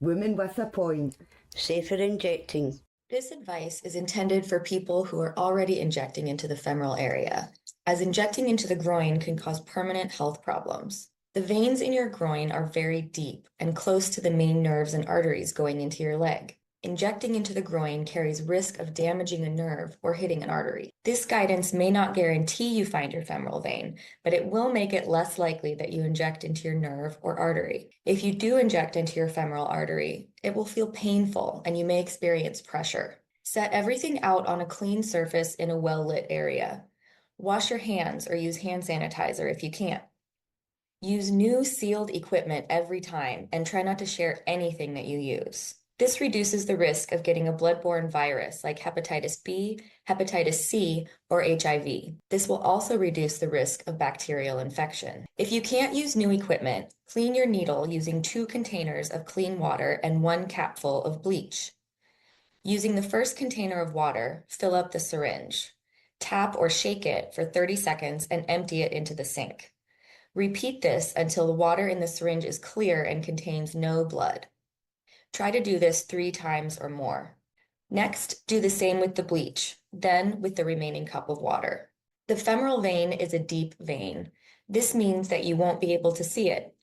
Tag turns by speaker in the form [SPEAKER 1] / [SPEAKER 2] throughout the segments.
[SPEAKER 1] Women, what's the point?
[SPEAKER 2] Safer injecting.
[SPEAKER 3] This advice is intended for people who are already injecting into the femoral area, as injecting into the groin can cause permanent health problems. The veins in your groin are very deep and close to the main nerves and arteries going into your leg. Injecting into the groin carries risk of damaging a nerve or hitting an artery. This guidance may not guarantee you find your femoral vein, but it will make it less likely that you inject into your nerve or artery. If you do inject into your femoral artery, it will feel painful and you may experience pressure. Set everything out on a clean surface in a well-lit area. Wash your hands or use hand sanitizer if you can't. Use new sealed equipment every time and try not to share anything that you use. This reduces the risk of getting a bloodborne virus like hepatitis B, hepatitis C, or HIV. This will also reduce the risk of bacterial infection. If you can't use new equipment, clean your needle using 2 containers of clean water and 1 capful of bleach. Using the first container of water, fill up the syringe. Tap or shake it for 30 seconds and empty it into the sink. Repeat this until the water in the syringe is clear and contains no blood. Try to do this 3 times or more. Next, do the same with the bleach, then with the remaining cup of water. The femoral vein is a deep vein. This means that you won't be able to see it.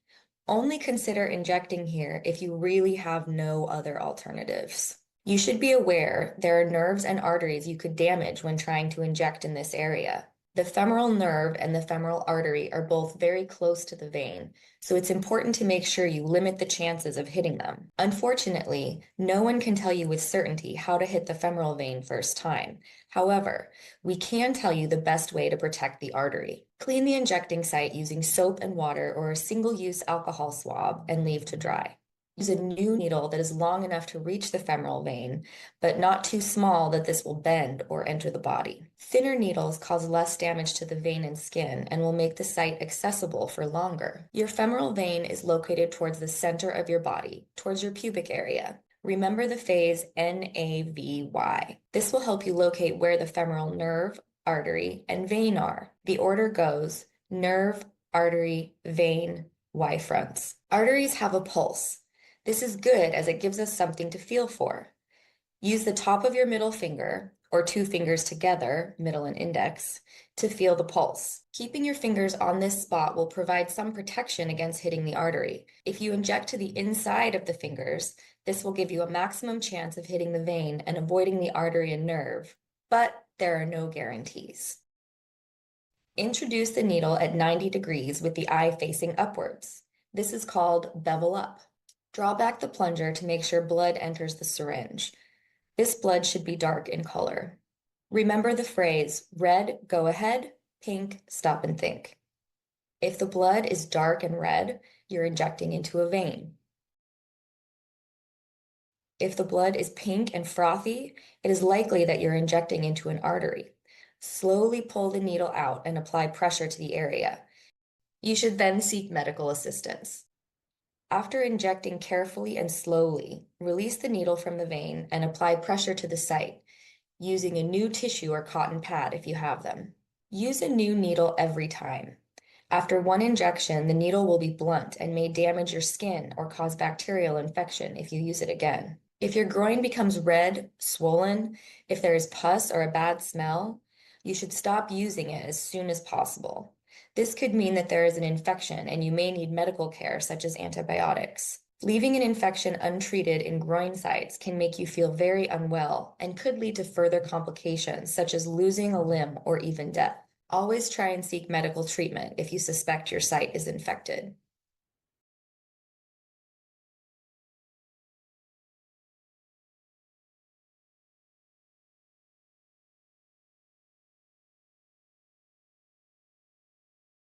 [SPEAKER 3] Only consider injecting here if you really have no other alternatives. You should be aware there are nerves and arteries you could damage when trying to inject in this area. The femoral nerve and the femoral artery are both very close to the vein, so it's important to make sure you limit the chances of hitting them. Unfortunately, no one can tell you with certainty how to hit the femoral vein first time. However, we can tell you the best way to protect the artery. Clean the injecting site using soap and water or a single-use alcohol swab and leave to dry. Use a new needle that is long enough to reach the femoral vein, but not too small that this will bend or enter the body. Thinner needles cause less damage to the vein and skin and will make the site accessible for longer. Your femoral vein is located towards the center of your body, towards your pubic area. Remember the phase NAVY. This will help you locate where the femoral nerve, artery, and vein are. The order goes nerve, artery, vein, Y fronts. Arteries have a pulse. This is good as it gives us something to feel for. Use the top of your middle finger, or 2 fingers together, middle and index, to feel the pulse. Keeping your fingers on this spot will provide some protection against hitting the artery. If you inject to the inside of the fingers, this will give you a maximum chance of hitting the vein and avoiding the artery and nerve, but there are no guarantees. Introduce the needle at 90 degrees with the eye facing upwards. This is called bevel up. Draw back the plunger to make sure blood enters the syringe. This blood should be dark in color. Remember the phrase, red, go ahead, pink, stop and think. If the blood is dark and red, you're injecting into a vein. If the blood is pink and frothy, it is likely that you're injecting into an artery. Slowly pull the needle out and apply pressure to the area. You should then seek medical assistance. After injecting carefully and slowly, release the needle from the vein and apply pressure to the site, using a new tissue or cotton pad if you have them. Use a new needle every time. After 1 injection, the needle will be blunt and may damage your skin or cause bacterial infection if you use it again. If your groin becomes red, swollen, if there is pus or a bad smell, you should stop using it as soon as possible. This could mean that there is an infection and you may need medical care such as antibiotics. Leaving an infection untreated in groin sites can make you feel very unwell and could lead to further complications such as losing a limb or even death. Always try and seek medical treatment if you suspect your site is infected.